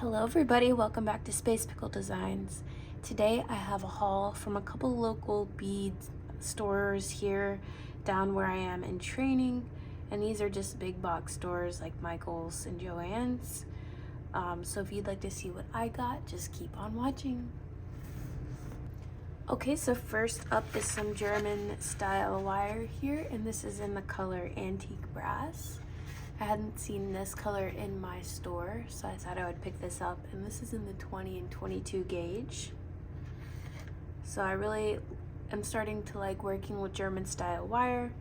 Hello everybody, welcome back to Space Pickle Designs. Today I have a haul from a couple local bead stores here down where I am in training, and these are just big box stores like Michael's and Joann's. So if you'd like to see what I got, just keep on watching. Okay, so first up is some German style wire here, and this is in the color Antique Brass. I hadn't seen this color in my store, so I thought I would pick this up, and this is in the 20 and 22 gauge. So I really am starting to like working with German style wire,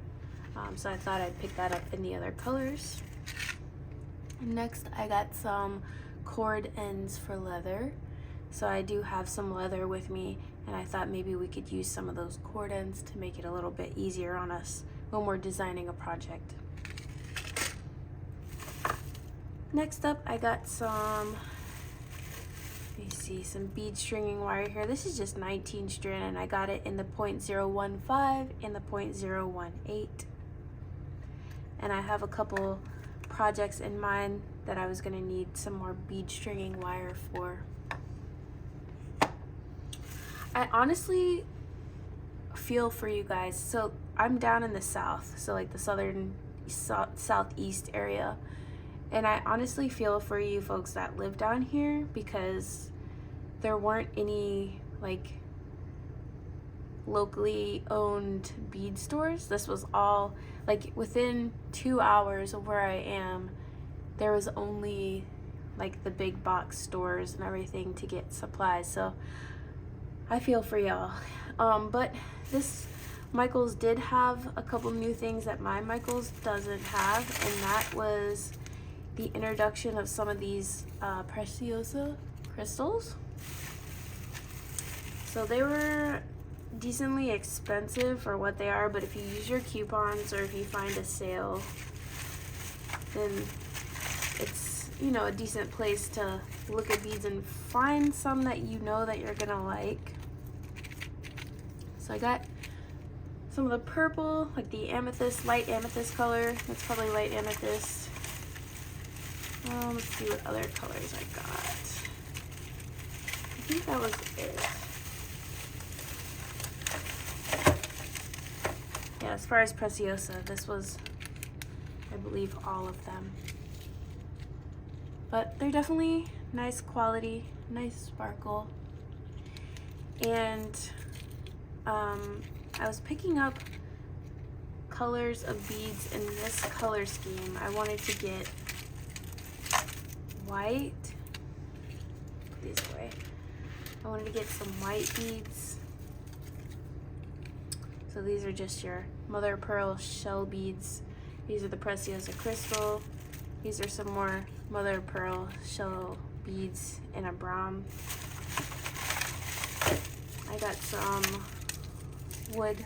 so I thought I'd pick that up in the other colors. Next I got some cord ends for leather. So I do have some leather with me, and I thought maybe we could use some of those cord ends to make it a little bit easier on us when we're designing a project. Next up, I got some, some bead stringing wire here. This is just 19 strand, and I got it in the 0.015 and the 0.018. And I have a couple projects in mind that I was gonna need some more bead stringing wire for. I honestly feel for you guys. So I'm down in the south, so like the southeast area. And I honestly feel for you folks that live down here, because there weren't any like locally owned bead stores. This was all like within 2 hours of where I am, there was only like the big box stores and everything to get supplies. So I feel for y'all. But this Michael's did have a couple new things that my Michael's doesn't have, and that was the introduction of some of these Preciosa crystals. So they were decently expensive for what they are, but if you use your coupons or if you find a sale, then it's, you know, a decent place to look at beads and find some that you know that you're gonna like. So I got some of the purple, like the amethyst, light amethyst color. That's probably light amethyst. Let's see what other colors I got. I think that was it. Yeah, as far as Preciosa, this was, I believe, all of them. But they're definitely nice quality, nice sparkle. And I was picking up colors of beads in this color scheme. I wanted to get white, these away. I wanted to get some white beads. So these are just your mother of pearl shell beads. These are the Preciosa crystal. These are some more mother of pearl shell beads in a brown. I got some wood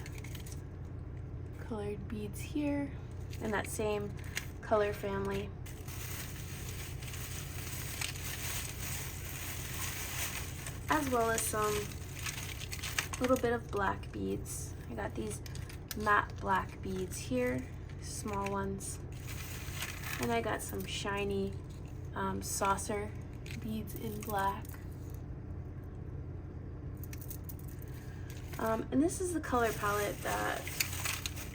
colored beads here in that same color family. As well as some little bit of black beads. I got these matte black beads here, small ones. And I got some shiny saucer beads in black. And this is the color palette that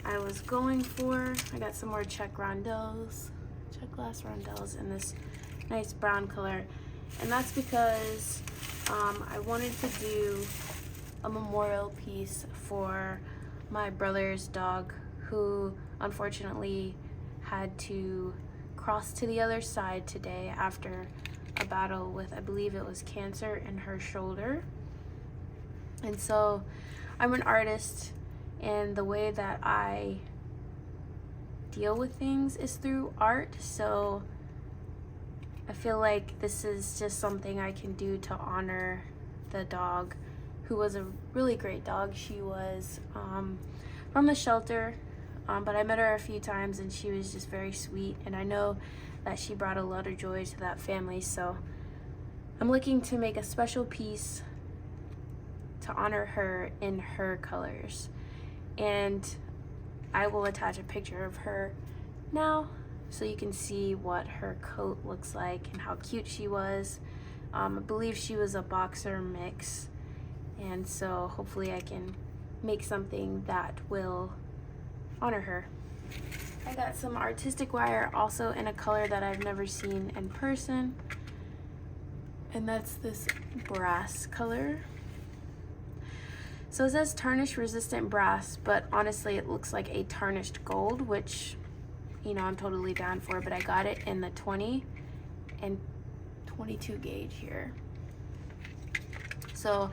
I was going for. I got some more check glass rondelles in this nice brown color. And that's because I wanted to do a memorial piece for my brother's dog, who unfortunately had to cross to the other side today after a battle with, I believe it was cancer in her shoulder. And so I'm an artist, and the way that I deal with things is through art. So I feel like this is just something I can do to honor the dog, who was a really great dog. She was from the shelter, but I met her a few times, and she was just very sweet, and I know that she brought a lot of joy to that family. So I'm looking to make a special piece to honor her in her colors, and I will attach a picture of her now so you can see what her coat looks like and how cute she was. I believe she was a boxer mix, and so hopefully I can make something that will honor her. I got some artistic wire also in a color that I've never seen in person, and that's this brass color. So it says tarnish resistant brass, but honestly it looks like a tarnished gold, which, you know, I'm totally down for, but I got it in the 20 and 22 gauge here. So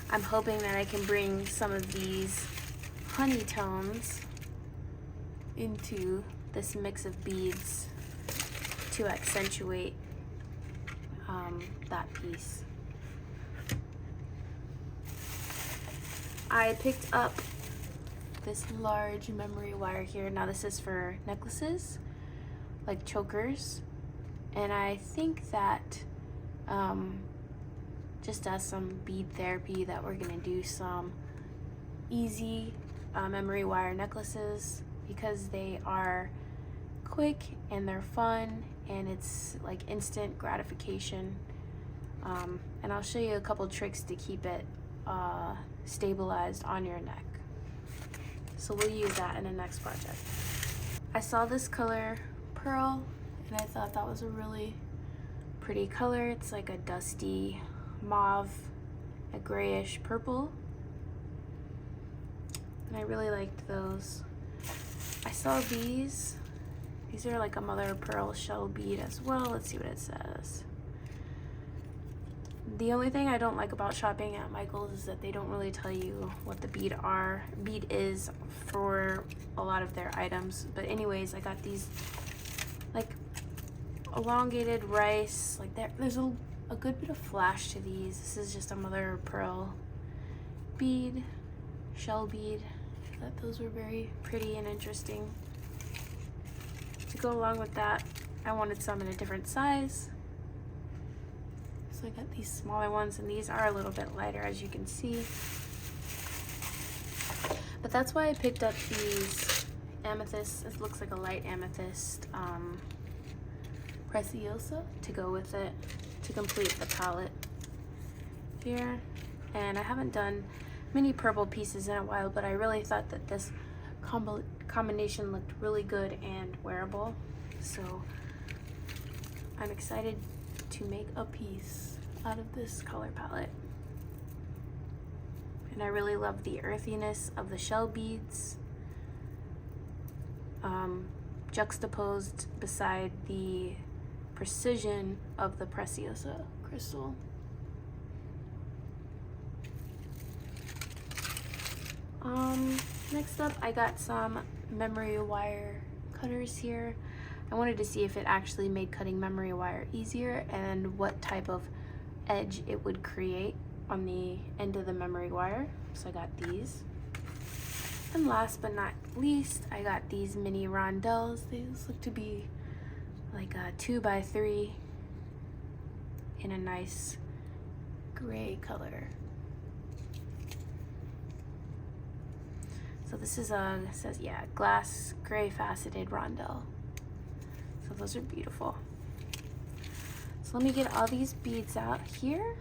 I'm hoping that I can bring some of these honey tones into this mix of beads to accentuate that piece. I picked up this large memory wire here. Now this is for necklaces, like chokers, and I think that just as some bead therapy that we're gonna do some easy memory wire necklaces, because they are quick and they're fun and it's like instant gratification. And I'll show you a couple tricks to keep it stabilized on your neck. So we'll use that in the next project. I saw this color pearl and I thought that was a really pretty color. It's like a dusty mauve, a grayish purple, and I really liked those. I saw these are like a mother of pearl shell bead as well. Let's see what it says. The only thing I don't like about shopping at Michael's is that they don't really tell you what the bead is for a lot of their items. But anyways, I got these like elongated rice, like there's a good bit of flash to these. This is just a mother of pearl bead, shell bead. I thought those were very pretty and interesting. To go along with that, I wanted some in a different size. So I got these smaller ones, and these are a little bit lighter, as you can see. But that's why I picked up these amethyst. It looks like a light amethyst Preciosa to go with it, to complete the palette here. And I haven't done many purple pieces in a while, but I really thought that this combination looked really good and wearable. So I'm excited to make a piece out of this color palette. And I really love the earthiness of the shell beads juxtaposed beside the precision of the Preciosa crystal. Next up, I got some memory wire cutters here. I wanted to see if it actually made cutting memory wire easier and what type of edge it would create on the end of the memory wire. So I got these. And last but not least, I got these mini rondelles. These look to be like a 2x3 in a nice gray color. So this is it says, yeah, glass gray faceted rondelle. So those are beautiful. So let me get all these beads out here.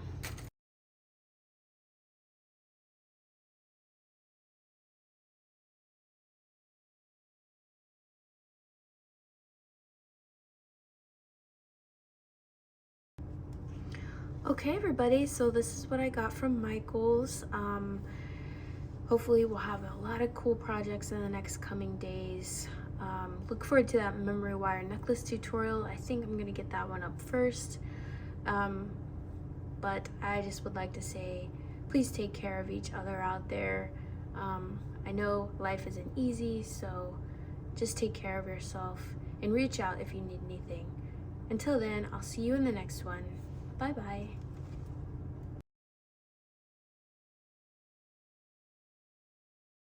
Okay, everybody, so this is what I got from Michael's. Hopefully we'll have a lot of cool projects in the next coming days. Look forward to that memory wire necklace tutorial. I think I'm gonna get that one up first. But I just would like to say, please take care of each other out there. I know life isn't easy, so just take care of yourself and reach out if you need anything. Until then, I'll see you in the next one. Bye bye.